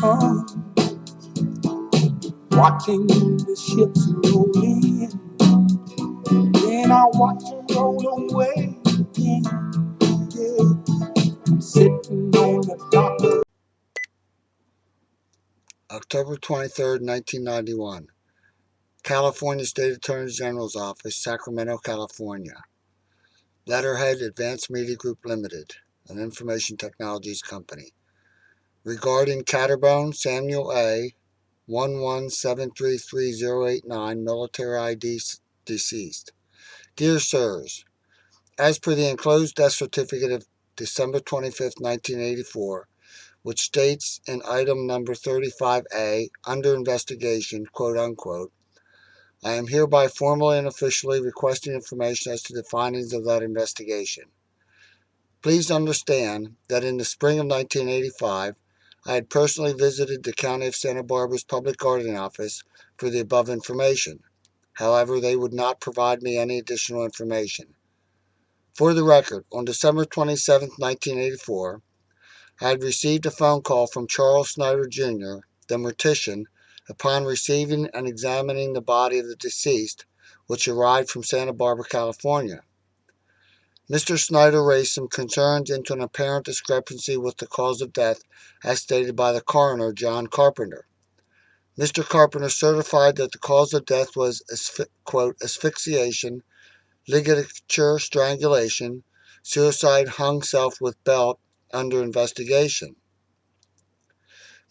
come, watching the ships roll in. Then I watch them roll away again. Yeah. I'm sitting on the dock of October 23rd, 1991. California State Attorney General's Office, Sacramento, California. Letterhead Advanced Media Group Limited, an information technologies company. Regarding Caterbone Samuel A., 117333089, military ID deceased. Dear Sirs, as per the enclosed death certificate of December 25th, 1984, which states in item number 35A, under investigation, quote unquote, I am hereby formally and officially requesting information as to the findings of that investigation. Please understand that in the spring of 1985, I had personally visited the County of Santa Barbara's Public Guardian Office for the above information. However, they would not provide me any additional information. For the record, on December 27, 1984, I had received a phone call from Charles Snyder, Jr., the mortician, upon receiving and examining the body of the deceased, which arrived from Santa Barbara, California. Mr. Snyder raised some concerns into an apparent discrepancy with the cause of death as stated by the coroner, John Carpenter. Mr. Carpenter certified that the cause of death was, quote, asphyxiation, ligature strangulation, suicide, hung self with belt, under investigation.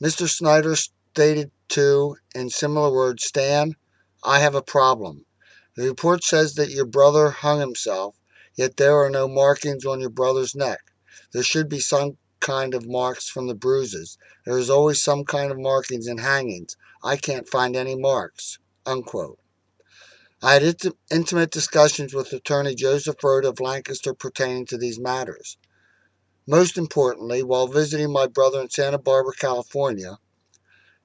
Mr. Snyder stated to, in similar words, Stan, I have a problem. The report says that your brother hung himself, yet there are no markings on your brother's neck. There should be some kind of marks from the bruises. There is always some kind of markings in hangings. I can't find any marks. Unquote. I had intimate discussions with attorney Joseph Rhoda of Lancaster pertaining to these matters. Most importantly, while visiting my brother in Santa Barbara, California,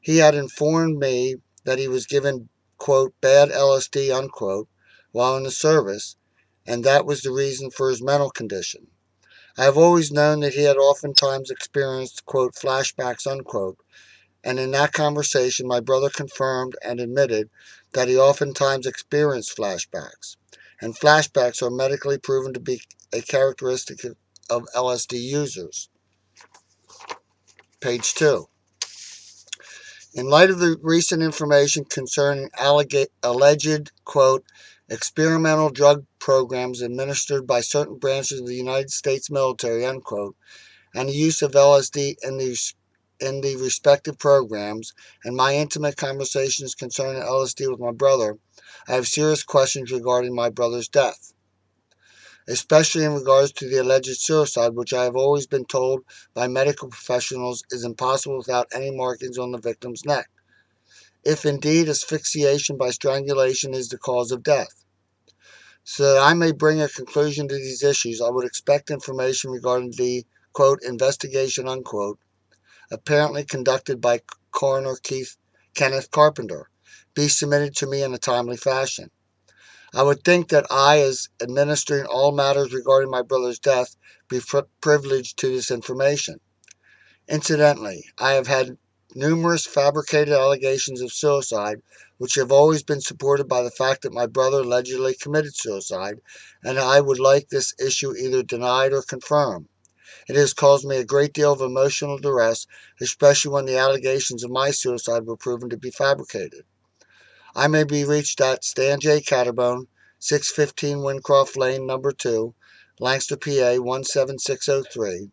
he had informed me that he was given, quote, bad LSD, unquote, while in the service, and that was the reason for his mental condition. I have always known that he had oftentimes experienced, quote, flashbacks, unquote, and in that conversation my brother confirmed and admitted that he oftentimes experienced flashbacks, and flashbacks are medically proven to be a characteristic of LSD users. Page 2. In light of the recent information concerning alleged, quote, experimental drug programs administered by certain branches of the United States military, unquote, and the use of LSD in the respective programs, and my intimate conversations concerning LSD with my brother, I have serious questions regarding my brother's death, especially in regards to the alleged suicide, which I have always been told by medical professionals is impossible without any markings on the victim's neck, if indeed asphyxiation by strangulation is the cause of death. So that I may bring a conclusion to these issues, I would expect information regarding the, quote, investigation, unquote, apparently conducted by Coroner Kenneth Carpenter, be submitted to me in a timely fashion. I would think that I, as administering all matters regarding my brother's death, be privileged to this information. Incidentally, I have had numerous fabricated allegations of suicide, which have always been supported by the fact that my brother allegedly committed suicide, and I would like this issue either denied or confirmed. It has caused me a great deal of emotional duress, especially when the allegations of my suicide were proven to be fabricated. I may be reached at Stan J. Caterbone, 615 Wincroft Lane, No. 2, Lancaster, PA 17603,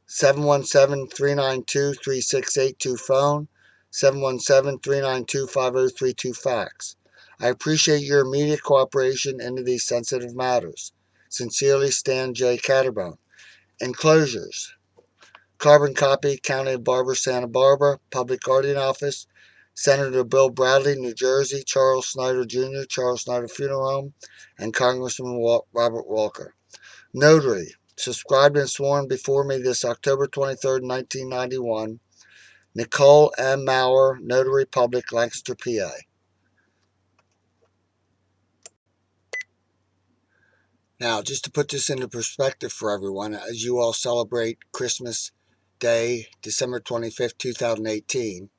717-392-3682 phone, 717-392-5032 fax. I appreciate your immediate cooperation into these sensitive matters. Sincerely, Stan J. Caterbone. Enclosures. Carbon copy, County of Barber, Santa Barbara, Public Guardian Office, Senator Bill Bradley, New Jersey, Charles Snyder Jr., Charles Snyder Funeral Home, and Congressman Robert Walker. Notary. Subscribed and sworn before me this October 23rd, 1991. Nicole M. Maurer, Notary Public, Lancaster, PA. Now, just to put this into perspective for everyone, as you all celebrate Christmas Day, December 25th, 2018.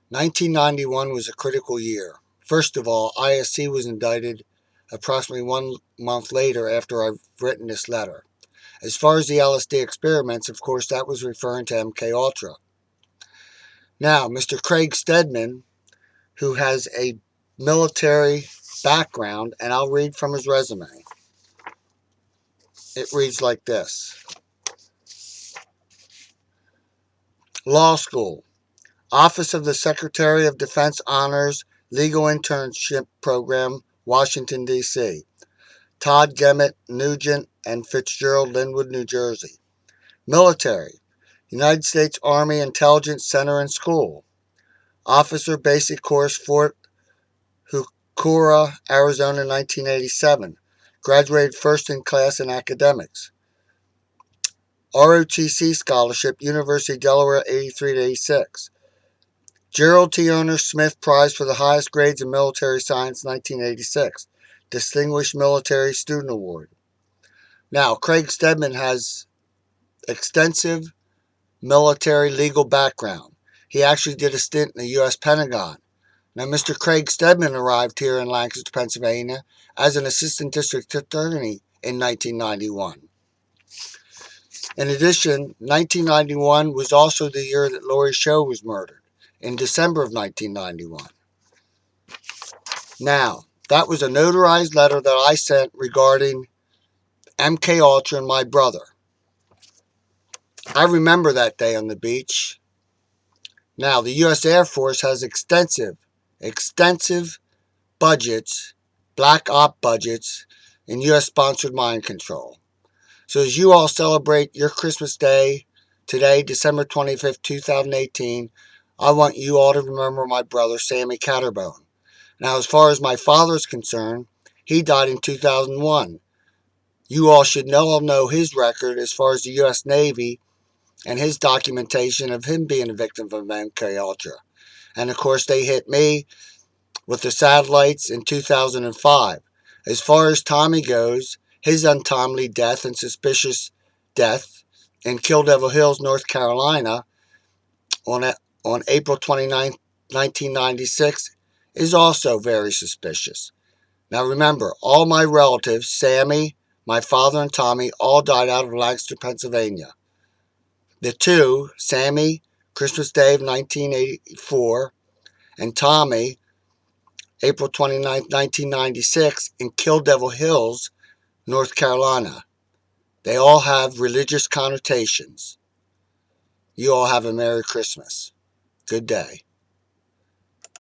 1991 was a critical year. First of all, ISC was indicted approximately 1 month later after I've written this letter. As far as the LSD experiments, of course, that was referring to MKUltra. Now, Mr. Craig Stedman, who has a military background, and I'll read from his resume. It reads like this. Law School, Office of the Secretary of Defense Honors, Legal Internship Program, Washington, D.C. Todd Gemmett, Nugent, and Fitzgerald, Linwood, New Jersey. Military, United States Army Intelligence Center and School. Officer Basic Course, Fort Hukura, Arizona, 1987. Graduated first in class in academics. ROTC Scholarship, University of Delaware, 83 to 86. Gerald T. Ernest Smith Prize for the highest grades in military science, 1986. Distinguished Military Student Award. Now, Craig Stedman has extensive military legal background. He actually did a stint in the U.S. Pentagon. Now, Mr. Craig Stedman arrived here in Lancaster, Pennsylvania as an assistant district attorney in 1991. In addition, 1991 was also the year that Lori Sho was murdered, in December of 1991. Now, that was a notarized letter that I sent regarding MKUltra and my brother. I remember that day on the beach. Now, the U.S. Air Force has extensive budgets, black op budgets, in U.S.-sponsored mind control. So as you all celebrate your Christmas Day today, December 25th, 2018, I want you all to remember my brother, Sammy Caterbone. Now, as far as my father's concerned, he died in 2001. You all should all know his record as far as the U.S. Navy and his documentation of him being a victim of MKUltra. And of course, they hit me with the satellites in 2005. As far as Tommy goes, his untimely death and suspicious death in Kill Devil Hills, North Carolina on April 29, 1996 is also very suspicious. Now remember, all my relatives, Sammy, my father, and Tommy, all died out of Lancaster, Pennsylvania. The two, Sammy, Christmas Day of 1984, and Tommy, April 29, 1996, in Kill Devil Hills, North Carolina. They all have religious connotations. You all have a Merry Christmas. Good day.